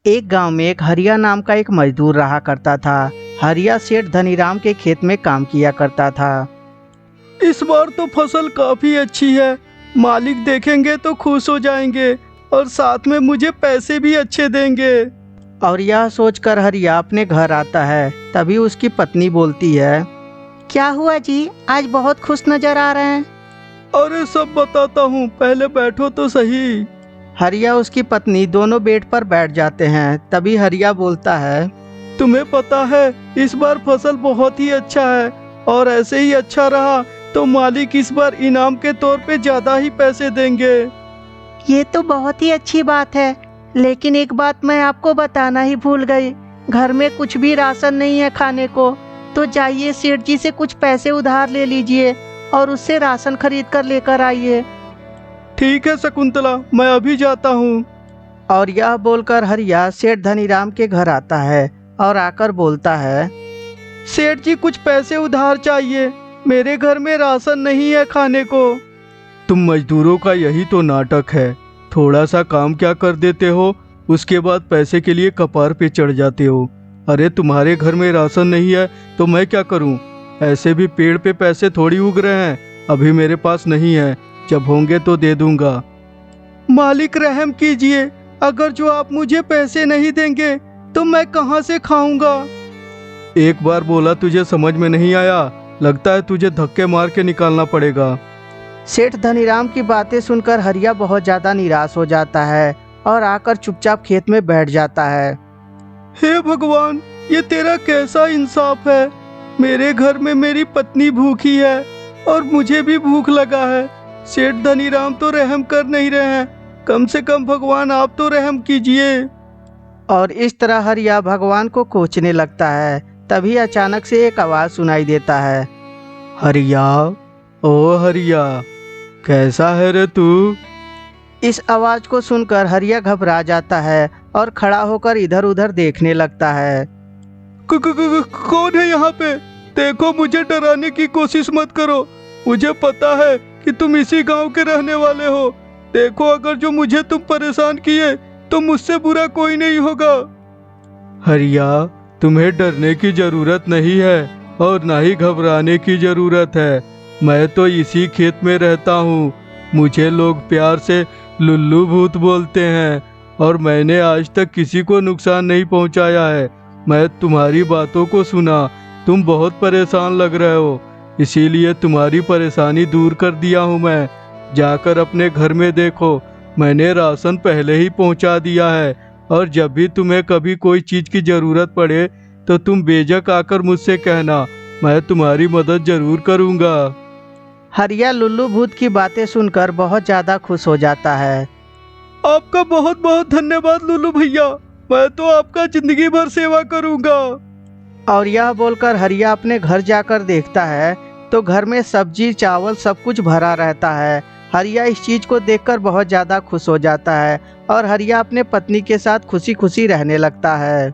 एक गांव में एक हरिया नाम का एक मजदूर रहा करता था। हरिया सेठ धनीराम के खेत में काम किया करता था। इस बार तो फसल काफी अच्छी है, मालिक देखेंगे तो खुश हो जाएंगे और साथ में मुझे पैसे भी अच्छे देंगे। और यह सोचकर हरिया अपने घर आता है। तभी उसकी पत्नी बोलती है, क्या हुआ जी, आज बहुत खुश नजर आ रहे हैं। अरे सब बताता हूँ, पहले बैठो तो सही। हरिया उसकी पत्नी दोनों बेड पर बैठ जाते हैं। तभी हरिया बोलता है, तुम्हें पता है इस बार फसल बहुत ही अच्छा है और ऐसे ही अच्छा रहा तो मालिक इस बार इनाम के तौर पे ज्यादा ही पैसे देंगे। ये तो बहुत ही अच्छी बात है, लेकिन एक बात मैं आपको बताना ही भूल गई। घर में कुछ भी राशन नहीं है खाने को, तो जाइए सेठ जी से कुछ पैसे उधार ले लीजिए और उससे राशन खरीद कर लेकर आइए। ठीक है शकुंतला, मैं अभी जाता हूँ। और यह बोलकर हरिया सेठ धनीराम के घर आता है और आकर बोलता है, सेठ जी कुछ पैसे उधार चाहिए, मेरे घर में राशन नहीं है खाने को। तुम मजदूरों का यही तो नाटक है, थोड़ा सा काम क्या कर देते हो, उसके बाद पैसे के लिए कपार पे चढ़ जाते हो। अरे तुम्हारे घर में राशन नहीं है तो मैं क्या करूं? ऐसे भी पेड़ पे पैसे थोड़ी उग रहे हैं, अभी मेरे पास नहीं है, जब होंगे तो दे दूंगा। मालिक रहम कीजिए, अगर जो आप मुझे पैसे नहीं देंगे तो मैं कहां से खाऊंगा? एक बार बोला तुझे समझ में नहीं आया, लगता है तुझे धक्के मार के निकालना पड़ेगा। सेठ धनीराम की बातें सुनकर हरिया बहुत ज्यादा निराश हो जाता है और आकर चुपचाप खेत में बैठ जाता है। हे भगवान, ये तेरा कैसा इंसाफ है? मेरे घर में मेरी पत्नी भूखी है और मुझे भी भूख लगा है। सेठ धनीराम तो रहम कर नहीं रहे हैं, कम से कम भगवान आप तो रहम कीजिए। और इस तरह हरिया भगवान को कोसने लगता है। तभी अचानक से एक आवाज सुनाई देता है, हरिया, ओ हरिया, कैसा है रे तू? इस आवाज को सुनकर हरिया घबरा जाता है और खड़ा होकर इधर उधर देखने लगता है। कौन है यहाँ पे? देखो, मुझे डराने की कोशिश मत करो, मुझे पता है कि तुम इसी गांव के रहने वाले हो। देखो, अगर जो मुझे तुम परेशान किए तो मुझसे बुरा कोई नहीं होगा। हरिया, तुम्हें डरने की जरूरत नहीं है और ना ही घबराने की जरूरत है। मैं तो इसी खेत में रहता हूँ, मुझे लोग प्यार से लुल्लू भूत बोलते हैं और मैंने आज तक किसी को नुकसान नहीं पहुँचाया है। मैं तुम्हारी बातों को सुना, तुम बहुत परेशान लग रहे हो, इसीलिए तुम्हारी परेशानी दूर कर दिया हूँ मैं। जाकर अपने घर में देखो, मैंने राशन पहले ही पहुँचा दिया है और जब भी तुम्हें कभी कोई चीज़ की ज़रूरत पड़े तो तुम बेझक आकर मुझसे कहना, मैं तुम्हारी मदद जरूर करूँगा। हरिया लुल्लू भूत की बातें सुनकर बहुत ज्यादा खुश हो जाता है। आपका बहुत बहुत धन्यवाद लुल्लू भैया, मैं तो आपका जिंदगी भर सेवा करूँगा। और यह बोलकर हरिया अपने घर जाकर देखता है तो घर में सब्जी चावल सब कुछ भरा रहता है। हरिया इस चीज को देखकर बहुत ज्यादा खुश हो जाता है और हरिया अपने पत्नी के साथ खुशी खुशी रहने लगता है।